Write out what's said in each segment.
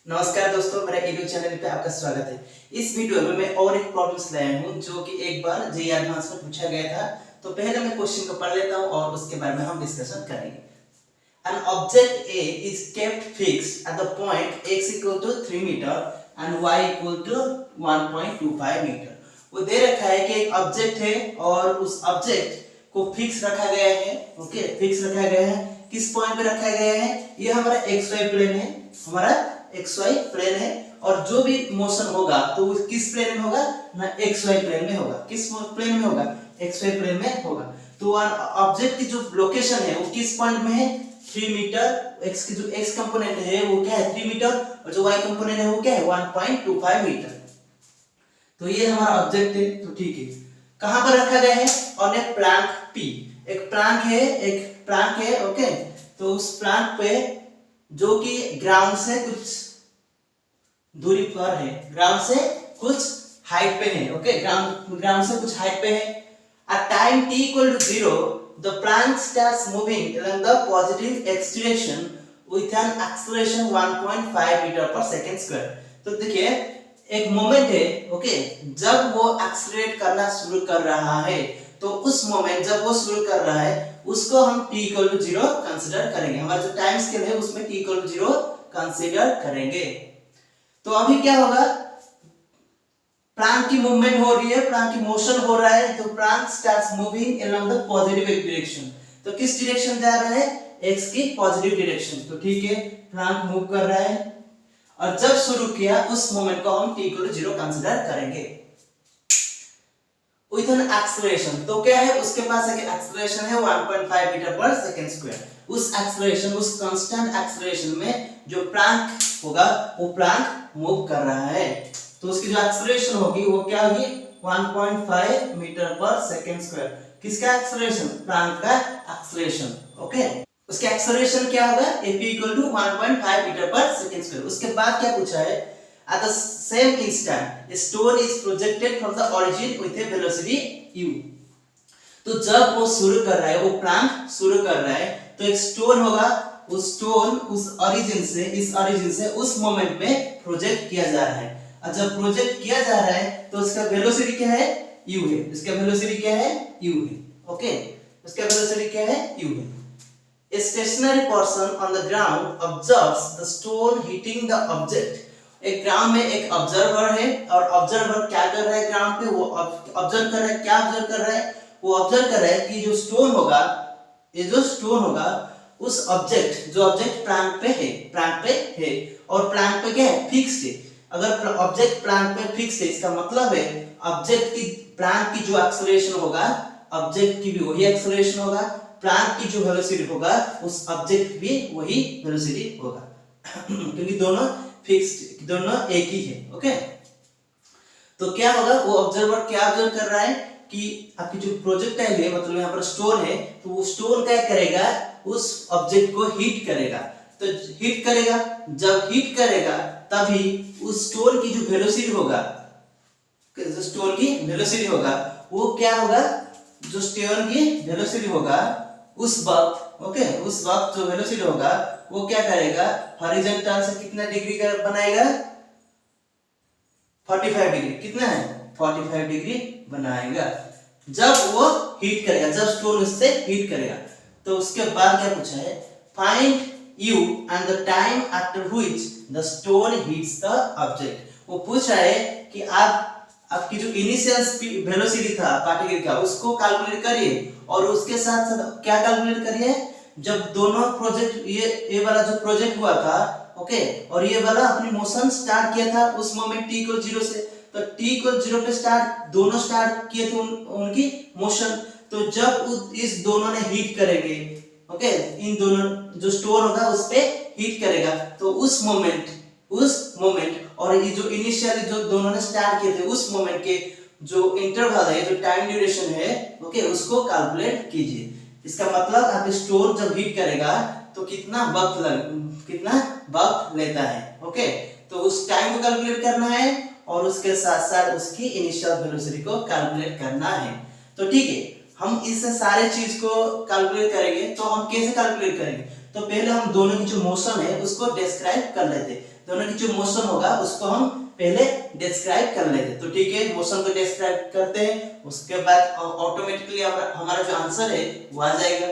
नमस्कार दोस्तों, मेरा यूट्यूब चैनल पे आपका स्वागत है। इस वीडियो में मैं और एक प्रॉब्लम्स लाया हूँ जो कि एक बार जेईई एडवांस में पूछा गया था। तो पहले मैं क्वेश्चन को पढ़ लेता हूँ और उसके बारे में हम डिस्कशन करेंगे। An object A is kept fixed at the point x equal to 3 meter and y equal to 1.25 meter। वो दे रखा है कि एक ऑब्जेक्ट है और उस ऑब्जेक्ट को फिक्स रखा गया है। ओके, फिक्स रखा गया है। किस पॉइंट पे रखा गया है? ये हमारा xy प्लेन है, हमारा xy प्लेन है। और जो भी मोशन होगा तो वो किस प्लेन में होगा? ना xy प्लेन में होगा। किस प्लेन में होगा? xy प्लेन में होगा। तो ऑब्जेक्ट की जो लोकेशन है वो किस पॉइंट में है? 3 मीटर। x की जो x कंपोनेंट है वो क्या है? 3 मीटर। और जो y कंपोनेंट है वो क्या है? 1.25 मीटर। तो ये हमारा ऑब्जेक्ट है। तो ठीक है, कहां पर रखा गया है? On a plank P। एक प्लैंक है। ओके, तो उस प्लैंक पे जो कि ग्राउंड से कुछ दूरी पर है, ग्राउंड से कुछ हाइट पे है। ओके, ग्राउंड से कुछ हाइट पे है। At time t equal to 0, the plank starts moving along the positive x direction with an acceleration 1.5 meter per second square। तो देखिए, एक मोमेंट है। ओके, जब वो एक्सीलरेट करना शुरू कर रहा है तो उस मोमेंट जब वो शुरू कर रहा है उसको हम t equal to 0 कंसीडर करेंगे। हमारा जो टाइम स्केल है उसमें t equal to 0 कंसीडर करेंगे। तो अभी क्या होगा? प्लैंक की मूवमेंट हो रही है, प्लैंक की मोशन हो रहा है। तो plank starts moving along the positive direction. तो किस डायरेक्शन जा रहा है? x की पॉजिटिव डायरेक्शन। तो ठीक है, प्लैंक मूव कर रहा है और जब शुरू किया उस मोमेंट को हम t equal to 0 कंसीडर करेंगे विथ एन एक्सेलरेशन। तो क्या है? उसके पास एक एक्सेलरेशन है 1.5 मीटर पर सेकंड स्क्वायर। उस एक्सेलरेशन, उस कांस्टेंट एक्सेलरेशन में जो प्लैंक होगा वो प्लैंक मूव कर रहा है। तो उसकी जो एक्सेलरेशन होगी वो क्या होगी? 1.5 मीटर पर सेकंड स्क्वायर। किसका एक्सेलरेशन? प्लैंक का एक्सेलरेशन। ओके, उसके एक्सेलरेशन क्या होगा? F equal to 1.5 मीटर पर सेकंड स्क्वायर। उसके बाद क्या पूछा है? At the same instant, a stone is projected from the origin with a velocity u। तो जब वो शुरू कर रहा है, वो प्लैंक शुरू कर रहा है, तो एक स्टोन होगा। उस स्टोन उस ओरिजिन से, इस ओरिजिन से उस मोमेंट में प्रोजेक्ट किया जा रहा है। और जब प्रोजेक्ट किया जा रहा है तो उसका वेलोसिटी क्या है? u है। इसका वेलोसिटी क्या है? u है। ओके, उसका वेलोसिटी क्या है? u है। A stationary person on the ground observes the stone hitting the object। एक ग्राउंड में एक ऑब्जर्वर है और ऑब्जर्वर क्या कर रहा है? ग्राउंड पे वो ऑब्जर्व कर रहा है। क्या ऑब्जर्व कर रहा है? वो ऑब्जर्व कर रहा है कि जो स्टोन होगा, ये जो स्टोन होगा, उस ऑब्जेक्ट, जो ऑब्जेक्ट प्लैंक पे है और प्लैंक पे क्या है? फिक्स्ड है। अगर ऑब्जेक्ट प्लैंक पे फिक्स्ड है, इसका मतलब है ऑब्जेक्ट की, प्लैंक की जो एक्सेलरेशन होगा, ऑब्जेक्ट की भी वही एक्सेलरेशन होगा, प्लैंक की जो वेलोसिटी होगा उस ऑब्जेक्ट भी वही वेलोसिटी होगा क्योंकि दोनों फिक्स्ड, दोनों एक ही है। ओके, तो क्या होगा? वो ऑब्जर्वर क्या ऑब्जर्व कर रहा है कि आपकी जो प्रोजेक्टाइल है, मतलब यहाँ पर स्टोन है, तो वो स्टोन क्या करेगा? उस ऑब्जेक्ट को हिट करेगा। तो हिट करेगा, जब हिट करेगा तभी उस स्टोन की जो वेलोसिटी होगा, जो स्टोन की वेलोसिटी होगा वो क्या होगा? जो स्टोन की वेलोसिटी होगा उस वक्त, ओके, उस वक्त जो वेलोसिटी होगा वो क्या करेगा? हॉरिजॉन्टल से कितना डिग्री का बनाएगा? 45 डिग्री। कितना है? 45 डिग्री बनाएगा जब वो हिट करेगा, जब स्टोन उससे हिट करेगा। तो उसके बाद क्या पूछा है? Find u and the time after which the stone hits the object। वो पूछ रहा है कि आपकी जो इनिशियल वेलोसिटी था पार्टिकल का उसको कैलकुलेट करिए और उसके साथ साथ क्या कैलकुलेट करिए? जब दोनों प्रोजेक्ट, ये वाला जो प्रोजेक्ट हुआ था, ओके, और ये वाला अपनी मोशन स्टार्ट किया था उस मोमेंट t इक्वल 0 से, तो t इक्वल 0 पे दोनों स्टार्ट किए थे उनकी मोशन। तो जब इस दोनों ने हिट करेंगे, ओके, इन दोनों जो स्टोन होगा उस पे हिट करेगा, तो उस मोमेंट और ये जो इनिशियली जो दोनों ने स्टार्ट किए थे उस मोमेंट के जो इंटरवल है, जो टाइम ड्यूरेशन है, ओके, उसको कैलकुलेट कीजिए। इसका मतलब आप स्टोन जब हिट करेगा तो कितना वक्त लेता है। ओके, तो उस टाइम को कैलकुलेट करना है और उसके साथ साथ उसकी इनिशियल वेलोसिटी को कैलकुलेट करना है। तो ठीक है, हम इस सारे चीज को कैलकुलेट करेंगे। तो हम कैसे कैलकुलेट करेंगे? तो पहले हम दोनों की जो मोशन है उसको डिस्क्राइब कर लेते हैं। दोनों की जो मोशन होगा उसको हम पहले डिस्क्राइब कर लेते हैं। तो ठीक है, मोशन को डिस्क्राइब करते हैं, उसके बाद ऑटोमेटिकली हमारा जो आंसर है वो आ जाएगा।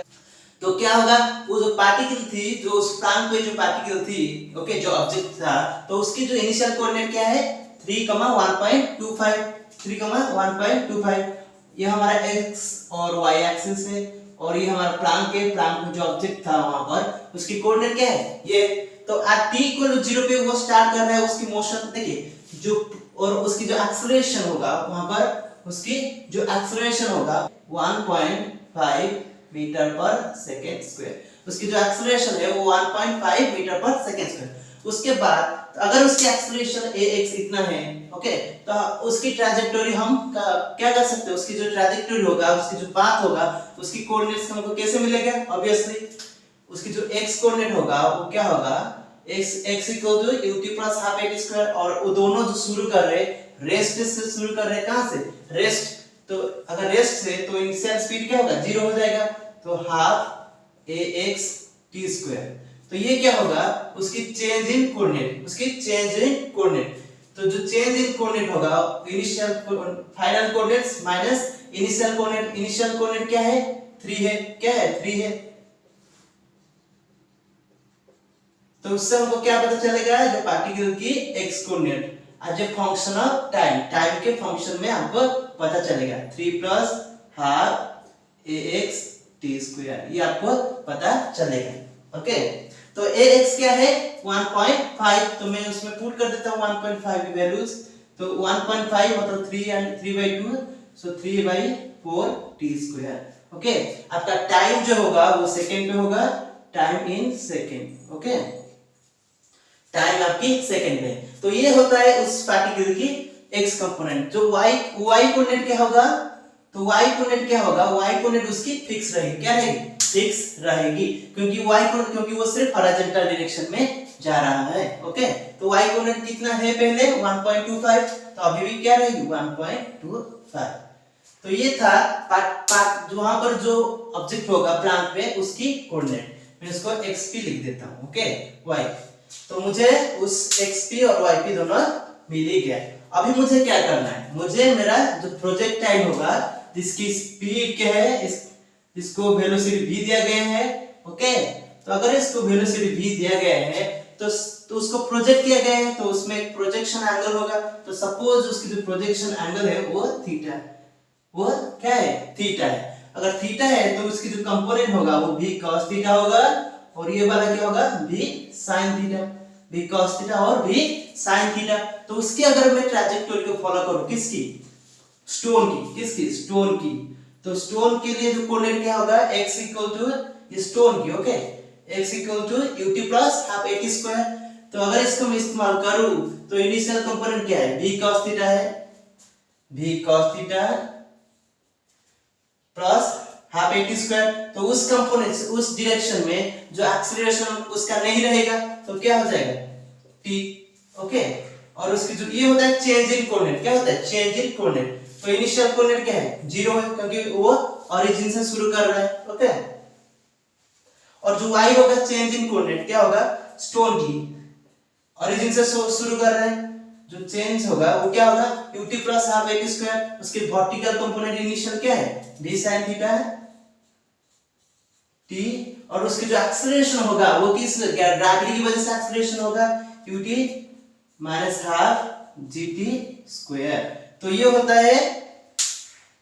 तो क्या होगा, वो जो पार्टिकल थी, जो उस प्लांट पे जो पार्टिकल थी, ओके, जो ऑब्जेक्ट था, तो उसकी जो इनिशियल कोऑर्डिनेट क्या है 3,1.25, 3,1.25। ये हमारा x और y एक्सिस है, और ये हमारा प्लांट के जो ऑब्जेक्ट था वहां पर उसकी कोऑर्डिनेट क्या है ये। तो at t = 0 पे वो स्टार्ट कर रहा है उसकी मोशन, देखिए जो, और उसकी जो एक्सेलरेशन होगा वहां पर, उसकी जो एक्सेलरेशन होगा 1.5 मीटर पर सेकेंड स्क्वायर, उसकी जो एक्सेलरेशन है वो 1.5 मीटर पर सेकेंड स्क्वायर। उसके बाद तो अगर उसकी एक्सेलरेशन ax इतना है, ओके, तो उसकी ट्रैजेक्टोरी हम क्या कर सकते हैं, उसकी जो ट्रैजेक्टोरी होगा, उसकी जो पाथ होगा, उसकी कोऑर्डिनेट्स हमको कैसे मिलेगा, ऑब्वियसली उसकी जो x कोऑर्डिनेट होगा वो क्या होगा, x = ut + half at square, और वो दोनों जो शुरू कर रहे रेस्ट से शुरू कर रहे, कहां से, रेस्ट, तो अगर रेस्ट से तो इनिशियल स्पीड क्या होगा 0 हो जाएगा, तो हाफ ax t स्क्वायर। तो ये क्या होगा, उसकी चेंज इन कोऑर्डिनेट, उसकी चेंज इन कोऑर्डिनेट। तो जो चेंज इन कोऑर्डिनेट होगा, initial final coordinates minus initial coordinate, initial coordinate क्या है 3 है, क्या है 3 है। तो उससे हमको क्या पता चलेगा, जो पार्टिकल की x coordinate as a function of time, time के फंक्शन में हमको पता चलेगा 3 + हाफ ax t स्क्वायर, ये आपको पता चलेगा। ओके, तो ax क्या है 1.5, तो मैं उसमें पुट कर देता हूं 1.5 की वैल्यूज। तो 1.5 मतलब 3 and 3/2, so 3/4 t square. Okay, आपका टाइम जो होगा वो सेकंड पे होगा, time in second. Okay, time आपकी सेकंड में। तो ये होता है उस पार्टिकल की x कंपोनेंट। जो y कोऑर्डिनेट क्या होगा, तो y कोऑर्डिनेट क्या होगा, y कोऑर्डिनेट उसकी फिक्स रहेगी, क्या रहेगी, फिक्स रहेगी, क्योंकि क्योंकि वो सिर्फ हॉरिजॉन्टल डायरेक्शन में जा रहा है। ओके, तो y कोऑर्डिनेट कितना है पहले 1.25, तो अभी भी क्या रहेगी 1.25। तो ये था पार्ट जो वहां पर जो ऑब्जेक्ट होगा प्लांट पे उसकी कोऑर्डिनेट, मैं इसको xp लिख देता हूं। ओके, y, तो मुझे उस xp और yp दोनों मिल ही गया। अभी मुझे क्या करना है, मुझे मेरा जो प्रोजेक्टाइल होगा जिसकी स्पीड क्या है, इसको वेलोसिटी v दिया गया है। ओके, तो अगर इसको वेलोसिटी v दिया गया है तो उसको प्रोजेक्ट किया गया है, तो उसमें एक प्रोजेक्शन एंगल होगा। तो सपोज उसकी जो प्रोजेक्शन एंगल है वो थीटा है, वो क्या है थीटा है। अगर थीटा है तो उसकी जो कंपोनेंट होगा वो v cos थीटा होगा, और ये वाला क्या होगा v sin theta, v cos theta और v sin थीटा। तो उसकी अगर मैं ट्रैजेक्टोरी को फॉलो करूं, किसकी, स्टोन की, किसकी, स्टोन की, तो स्टोन के लिए जो कोऑर्डिनेट क्या होगा x = स्टोन की, okay, x = ut + half at square. तो अगर इसको मैं इस्तेमाल करूं तो इनिशियल कंपोनेंट क्या है v cos थीटा है, v cos theta plus half at square. तो उस कंपोनेंट से उस डायरेक्शन में जो एक्सीलरेशन उसका नहीं रहेगा तो क्या हो जाएगा t। ओके, और उसकी जो ये होता है चेंज इन कोऑर्डिनेट, क्या होता है चेंज इन कोऑर्डिनेट। तो इनिशियल कोऑर्डिनेट क्या है 0 है, क्योंकि वो ओरिजिन से शुरू कर रहा है। ओके, और जो y होगा चेंज इन कोऑर्डिनेट क्या होगा, स्टोन की ओरिजिन से शुरू कर रहा है, जो चेंज होगा वो क्या होगा ut + हाफ at स्क्वायर। उसके वर्टिकल कंपोनेंट इनिशियल क्या है v sin थीटा है t, और उसके जो एक्सेलरेशन होगा वो किस ग्रेविटी की वजह से एक्सेलरेशन होगा ut - हाफ gt स्क्वायर। तो ये होता है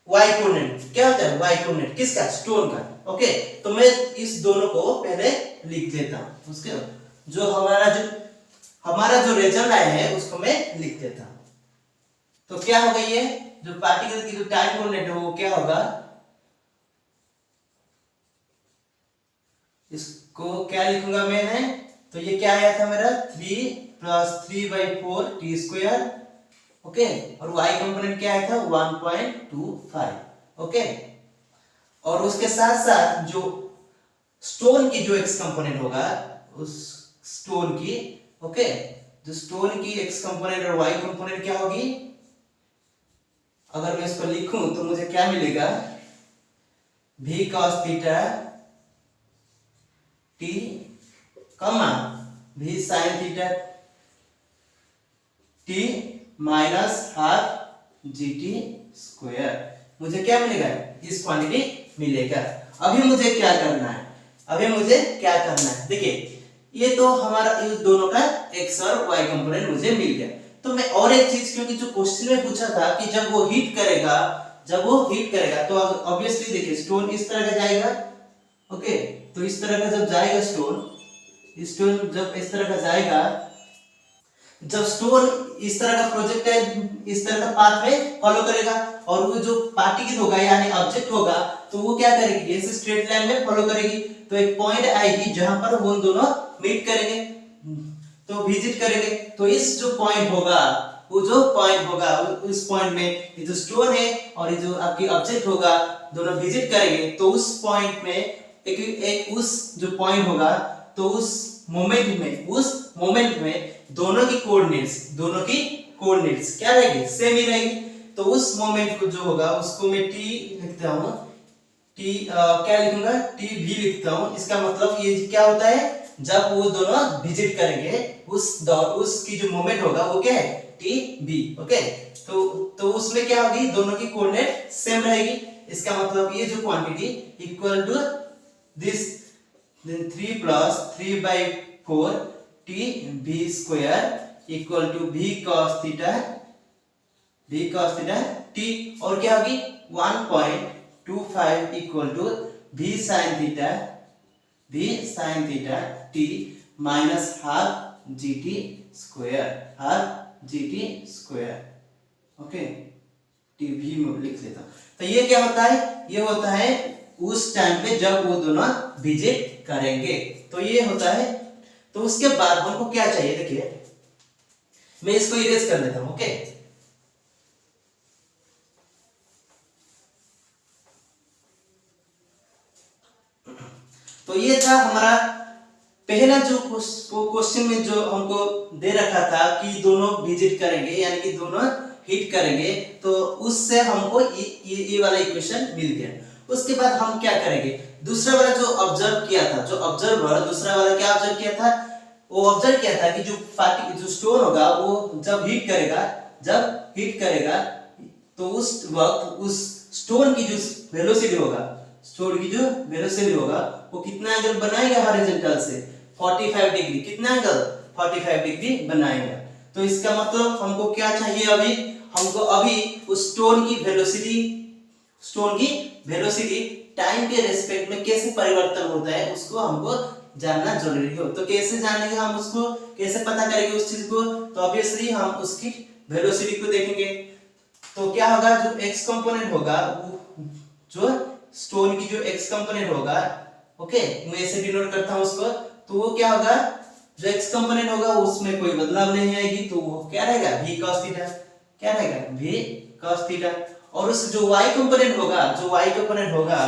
y कोऑर्डिनेट, क्या होता है y कोऑर्डिनेट किसका, स्टोन का। ओके, तो मैं इस दोनों को पहले लिख देता हूं, उसके जो हमारा जो रिजल्ट आया है उसको मैं लिख देता हूं। तो क्या होगा, ये जो पार्टिकल की जो टाइम कोऑर्डिनेट है वो क्या होगा, इसको क्या लिखूंगा मैंने, तो ये क्या आया था मेरा 3 + 3/4 t स्क्वायर। ओके, और y कंपोनेंट क्या आया था 1.25। ओके, और उसके साथ साथ जो स्टोन की जो x कंपोनेंट होगा उस स्टोन की, ओके, जो स्टोन की x कंपोनेंट और y कंपोनेंट क्या होगी, अगर मैं इसको लिखूं तो मुझे क्या मिलेगा v cos theta t, v sin theta T minus half G T square, मुझे क्या मिलेगा, इस क्वांटिटी मिलेगा। अभी मुझे क्या करना है, देखिए ये तो हमारा इन दोनों का एक्स और वाई कंपोनेंट मुझे मिल गया। तो मैं और एक चीज, क्योंकि जो क्वेश्चन में पूछा था कि जब वो हीट करेगा तो ऑब्वियसली देखिए स्टोन इस तरह का जाएगा, ओके। तो इस तरह का जब जाएगा स्टोन जब इस तरह का जाएगा, जब स्टोन इस तरह का प्रोजेक्टाइल इस तरह का पाथवे फॉलो करेगा, और वो जो पार्टिकल होगा यानी ऑब्जेक्ट होगा, तो वो क्या करेगी, ऐसे स्ट्रेट लाइन में फॉलो करेगी। तो एक पॉइंट आएगी जहां पर वो दोनों मीट करेंगे, तो विजिट करेंगे। तो इस जो पॉइंट होगा, उस पॉइंट में ये जो स्टोन है और ये जो आपकी ऑब्जेक्ट होगा, दोनों विजिट करेंगे। तो उस पॉइंट में एक उस जो पॉइंट होगा, तो उस मोमेंट में दोनों की कोऑर्डिनेट्स क्या रहेगी, सेम ही रहेगी। तो उस मोमेंट को जो होगा उसको मैं टी लिखता हूं, क्या लिखूंगा, टी भी लिखता हूं। इसका मतलब ये क्या होता है, जब वो दोनों विजिट करेंगे उसकी जो मोमेंट होगा वो क्या है, टी बी, ओके। तो उसमें क्या होगी, दोनों की कोऑर्डिनेट सेम रहेगी। इसका मतलब ये जो quantity equal to this, then 3 plus 3 by 4 t b square equal to b cos theta t, और क्या होगी 1.25 equal to b sin theta t minus half gt square, okay. T भी में लिख लेता हूं। तो ये क्या होता है, ये होता है उस टाइम पे जब वो दोनों विजिट करेंगे, तो ये होता है। तो उसके बाद हमको क्या चाहिए, देखिए मैं इसको इरेज कर देता हूं, ओके। तो ये था हमारा पहला जो क्वेश्चन में जो हमको दे रखा था कि दोनों विजिट करेंगे यानी कि दोनों हिट करेंगे, तो उससे हमको ये वाला इक्वेशन मिल गया। उसके बाद हम क्या करेंगे, दूसरा वाला जो ऑब्जर्व किया था, जो ऑब्जर्वर दूसरा वाला क्या ऑब्जर्व किया था, वो ऑब्जर्व किया था कि जो स्टोन होगा वो जब हीट करेगा तो उस वक्त उस स्टोन की जो वेलोसिटी होगा वो कितना एंगल बनाएगा हॉरिजॉन्टल से 45 डिग्री, कितना एंगल 45 डिग्री बनाएगा। तो इसका मतलब हमको क्या चाहिए, हमको अभी उस स्टोन की वेलोसिटी टाइम के रेस्पेक्ट में कैसे परिवर्तन होता है उसको हमको जानना जरूरी हो। तो कैसे जानेंगे हम उसको, कैसे पता करेंगे उस चीज को, तो ऑब्वियसली हम उसकी वेलोसिटी को देखेंगे। तो क्या होगा, जो x कंपोनेंट होगा, जो स्टोन की जो x कंपोनेंट होगा, ओके, मैं ऐसे डिनोट करता हूं उसको। तो वो क्या होगा, जो x कंपोनेंट होगा उसमें कोई बदलाव नहीं आएगी, तो वो क्या रहेगा, v cos थीटा, क्या रहेगा, v cos थीटा। और उस जो y कंपोनेंट होगा,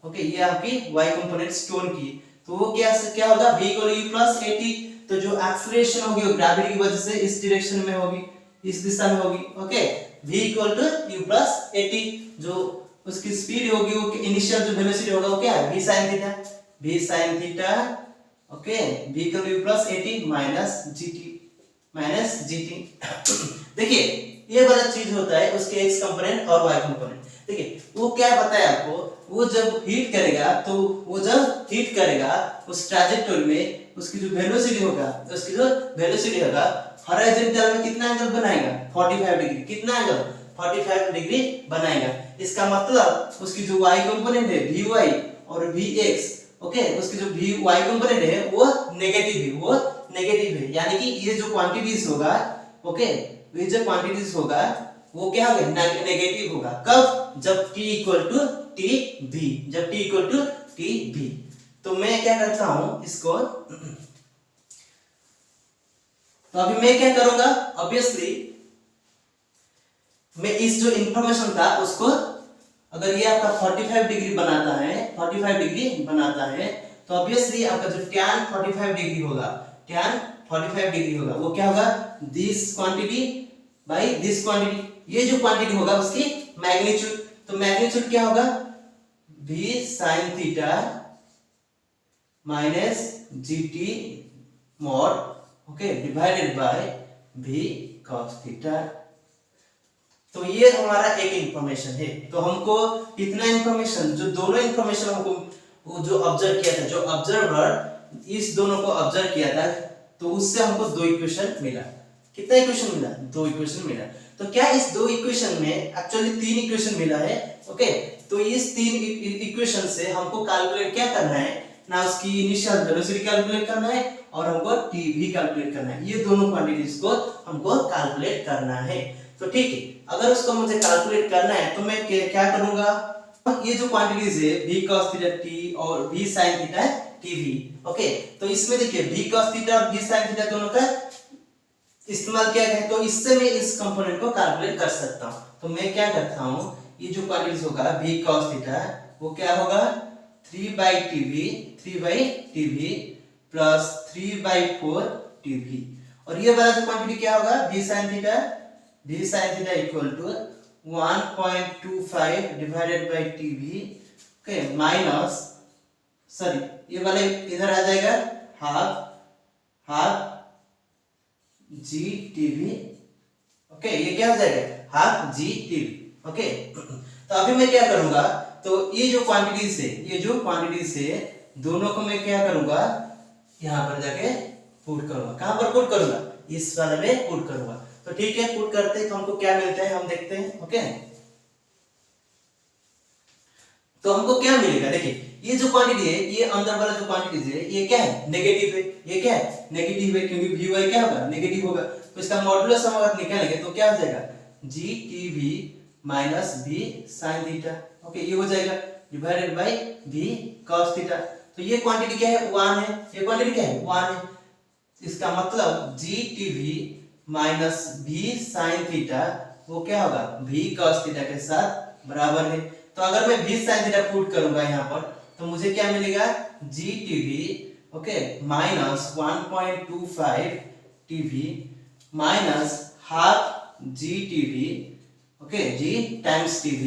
ओके, ये आपकी y कंपोनेंट स्टोन की, तो वो क्या होगा, v equal u plus at। तो जो एक्सीलरेशन होगी वो ग्रेविटी की वजह से इस डायरेक्शन में होगी, इस दिशा में होगी, okay. v equal to u plus at, जो उसकी स्पीड होगी, वो इनिशियल जो वेलोसिटी होगा वो क्या है, v sin theta, okay. v equal u plus at minus gt। देखिए ये वाला चीज होता है उसके x कंपोनेंट और y कंपोनेंट। देखिए वो क्या बताया आपको, वो जब हीट करेगा उस ट्रैजेक्टोरी में उसकी जो वेलोसिटी होगा हॉरिजॉन्टल में कितना एंगल बनाएगा, 45 डिग्री, कितना एंगल 45 डिग्री बनाएगा। इसका मतलब उसकी जो y कंपोनेंट है vy और vx, ओके, उसकी जो vy कंपोनेंट है वो नेगेटिव है, यानी कि ये जो क्वांटिटीज होगा, ओके, ये जो क्वांटिटीज होगा वो क्या होगा, नेगेटिव होगा। कब, जब t इक्वल टू tb। तो मैं क्या करता हूं इसको, तो अभी मैं क्या करूंगा, ऑब्वियसली मैं इस जो इंफॉर्मेशन था उसको, अगर ये आपका 45 डिग्री बनाता है, तो ऑब्वियसली आपका जो tan 45 डिग्री होगा वो क्या होगा, this quantity by this quantity. ये जो क्वांटिटी होगा उसकी मैग्नीट्यूड, तो मैग्नीट्यूड क्या होगा, v sin theta minus gt mod, okay, divided by v cos theta. तो ये हमारा एक इंफॉर्मेशन है। तो हमको इतना इंफॉर्मेशन, जो दोनों इंफॉर्मेशन हमको जो ऑब्जर्व किया था, जो ऑब्जर्वर इस दोनों को ऑब्जर्व किया था, तो उससे हमको दो इक्वेशन मिला। कितना इक्वेशन मिला? दो इक्वेशन मिला। तो क्या इस दो इक्वेशन में एक्चुअली तीन इक्वेशन मिला है। ओके, तो इस तीन इक्वेशन से हमको कैलकुलेट क्या करना है ना, उसकी इनिशियल वेलोसिटी कैलकुलेट करना है और हमको टी भी कैलकुलेट करना है। ये दोनों क्वांटिटीज को हमको कैलकुलेट करना है। तो ठीक है, अगर उसको मुझे कैलकुलेट करना है तो मैं क्या करूंगा, ये जो क्वांटिटीज है v cos थीटा t और v sin theta tv। Okay, तो इसमें देखिए v cos थीटा और v sin थीटा दोनों का इस्तेमाल किया गया है, तो इससे मैं इस कंपोनेंट को कैलकुलेट कर सकता हूं। तो मैं क्या करता हूं, ये जो क्वांटिटीज होगा v cos थीटा वो क्या होगा 3/tv प्लस 3/4 tv, और ये वाला जो क्वांटिटी क्या होगा v sin theta equal to 1.25 divided by tv। Okay, minus sorry ये वाला इधर आ जाएगा हाफ जी टीवी। ओके, ये क्या हो जाएगा हाफ जी टीवी। ओके, तो अभी मैं क्या करूंगा, तो ये जो क्वांटिटीज है दोनों को मैं क्या करूंगा, यहाँ पर जाके पुट करूंगा। कहां पर पुट करूंगा? इस वाले में पुट करूंगा। तो ठीक है, पुट करते हैं तो हमको क्या मिलता है हम देखते हैं। ओके, तो हमको क्या मिलेगा, देखिए ये जो क्वांटिटी है, ये अंदर वाला जो क्वांटिटीज है ये क्या है नेगेटिव है। ये क्या है नेगेटिव है, क्योंकि vy क्या होगा नेगेटिव होगा। तो इसका मॉडुलस हम अगर निकालेंगे तो क्या हो जाएगा gtv minus v sin theta. Okay, ये हो जाएगा divided by v cos theta. तो ये क्वांटिटी क्या है 1 है, ये क्वांटिटी क्या है 1 है। इसका मतलब gtv minus v sin theta वो क्या होगा v cos थीटा के साथ बराबर है। तो अगर मैं v sin थीटा पुट करूंगा यहाँ पर तो मुझे क्या मिलेगा gtv okay minus 1.25 tv minus half gtv okay g times tv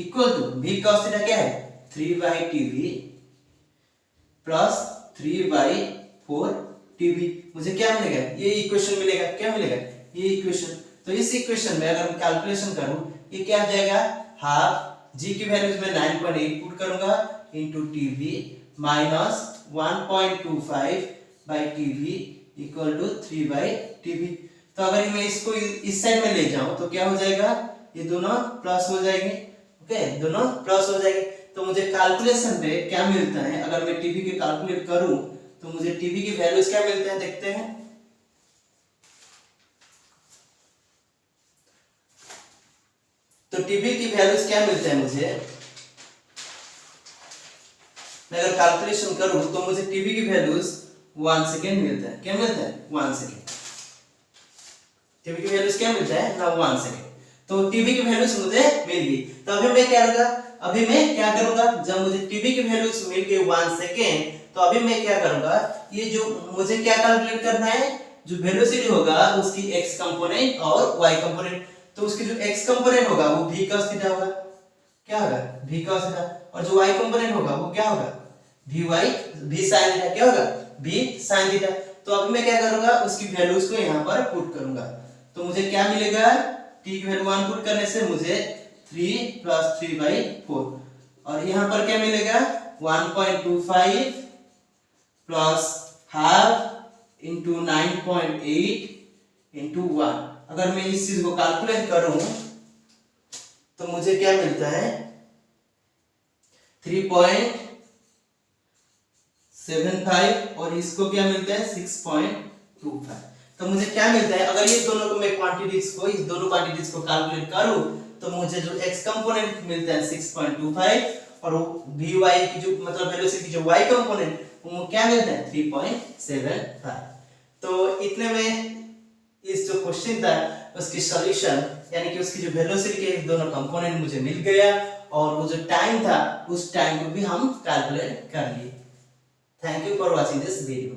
equal to v cos theta क्या है 3/tv प्लस 3/4 tv। मुझे क्या मिलेगा ये इक्वेशन मिलेगा। क्या मिलेगा ये इक्वेशन। तो इस इक्वेशन में अगर मैं कैलकुलेशन करूं ये क्या आ जाएगा हाफ g की वैल्यूज में 9.8 पुट करूंगा into tv minus 1.25 by tv equal to 3/tv। तो अगर मैं इसको इस साइड में ले जाऊं तो क्या हो जाएगा, ये दोनों प्लस हो जाएंगे। ओके, दोनों प्लस हो जाएंगे। तो मुझे कैलकुलेशन पे क्या मिलता है, अगर मैं tv की कैलकुलेट करूं तो मुझे tv की वैल्यूज क्या मिलते हैं देखते हैं। तो tv की वैल्यूज क्या मिलते हैं मुझे, मैं अगर कैलकुलेशन करूं तो मुझे tv की वैल्यूज 1 सेकेंड मिलता है। क्या मिलता है 1 सेकेंड। tv की वैल्यूज क्या मिलता है ना 1 सेकेंड। तो tv की वैल्यूज मुझे मिल गई। तो अभी मैं क्या करूंगा, जब मुझे tv की वैल्यूज मिल गई 1 सेकेंड तो अभी मैं क्या करूंगा, ये जो मुझे क्या कैलकुलेट करना है, जो वेलोसिटी होगा उसकी x कंपोनेंट और y कंपोनेंट। तो उसकी जो x कंपोनेंट होगा वो v cos थीटा होगा। क्या होगा v cos थीटा, और जो y कंपोनेंट होगा वो क्या होगा v sin थीटा। क्या होगा v sin थीटा। तो अभी मैं क्या करूंगा, उसकी वैल्यूज को यहाँ पर पुट करूंगा। तो मुझे क्या मिलेगा, t की वैल्यू 1 पुट करने से मुझे 3 प्लस 3/4, और यहाँ पर क्या मिलेगा 1.25 प्लस हाफ इंटू 9.8 इंटू 1। अगर मैं इस चीज को कैलकुलेट करूं तो मुझे क्या मिलता है 3.75 और इसको क्या मिलता है 6.25। तो मुझे क्या मिलता है, अगर ये दोनों को मैं इस दोनों क्वांटिटीज को कैलकुलेट करूं तो मुझे जो x कंपोनेंट मिलता है 6.25 और vy की जो मतलब वेलोसिटी जो y कंपोनेंट वो क्या मिलता है 3.75। तो इतने में इस जो क्वेश्चन था उसकी सॉल्यूशन यानी कि उसकी जो वेलोसिटी के दोनों कंपोनेंट मुझे मिल गया, और वो जो टाइम था उस टाइम को भी हम कैलकुलेट कर लिए। Thank you for watching this video.